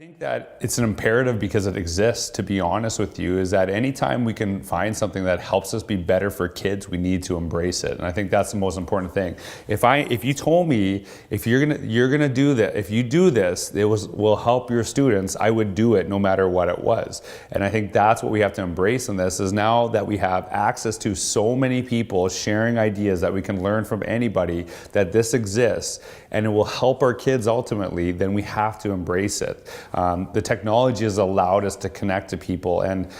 I think that it's an imperative because it exists, to be honest with you, is that anytime we can find something that helps us be better for kids, we need to embrace it. And I think that's the most important thing. If you told me, if you're gonna do that, if you do this, will help your students, I would do it no matter what it was. And I think that's what we have to embrace in this, is now that we have access to so many people sharing ideas that we can learn from anybody, that this exists and it will help our kids ultimately, then we have to embrace it. The technology has allowed us to connect to people. And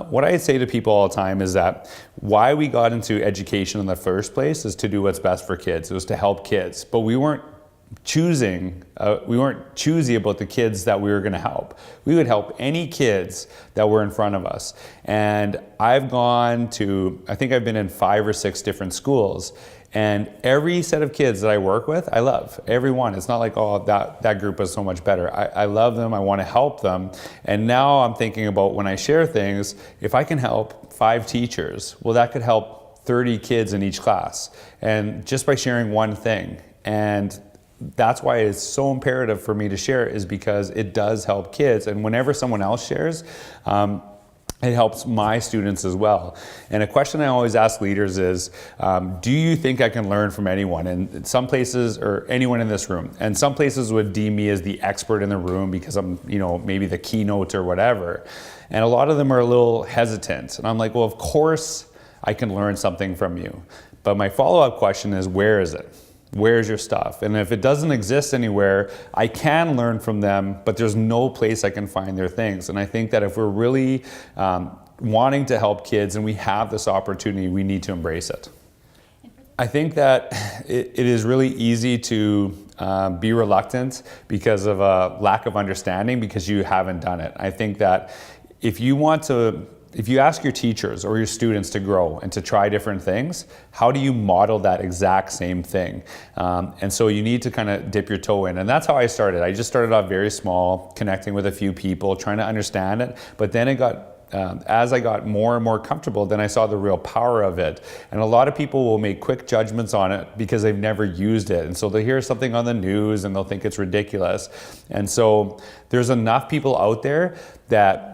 what I say to people all the time is that why we got into education in the first place is to do what's best for kids. It was to help kids. But we weren't choosy about the kids that we were going to help. We would help any kids that were in front of us. And I think I've been in 5 or 6 different schools. And every set of kids that I work with, I love every one. It's not like, oh, that group is so much better. I love them, I want to help them. And now I'm thinking about when I share things, if I can help 5 teachers, well, that could help 30 kids in each class. And just by sharing one thing. And that's why it's so imperative for me to share, is because it does help kids. And whenever someone else shares, it helps my students as well. And a question I always ask leaders is, do you think I can learn from anyone? And some places, or anyone in this room, and some places would deem me as the expert in the room because I'm, maybe the keynote or whatever. And a lot of them are a little hesitant. And I'm like, well, of course I can learn something from you. But my follow-up question is, where is it? Where's your stuff? And if it doesn't exist anywhere, I can learn from them, but there's no place I can find their things. And I think that if we're really wanting to help kids and we have this opportunity, we need to embrace it. I think that it is really easy to be reluctant because of a lack of understanding, because you haven't done it. I think that if you ask your teachers or your students to grow and to try different things, how do you model that exact same thing? And so you need to kind of dip your toe in. And that's how I started. I just started off very small, connecting with a few people, trying to understand it. But then as I got more and more comfortable, then I saw the real power of it. And a lot of people will make quick judgments on it because they've never used it. And so they'll hear something on the news and they'll think it's ridiculous. And so there's enough people out there that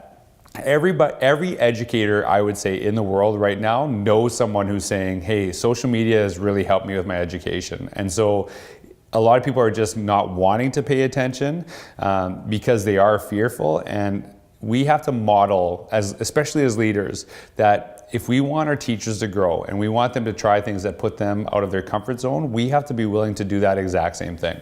every educator, I would say, in the world right now knows someone who's saying, hey, social media has really helped me with my education. And so a lot of people are just not wanting to pay attention because they are fearful. And we have to model, especially as leaders, that if we want our teachers to grow and we want them to try things that put them out of their comfort zone, we have to be willing to do that exact same thing.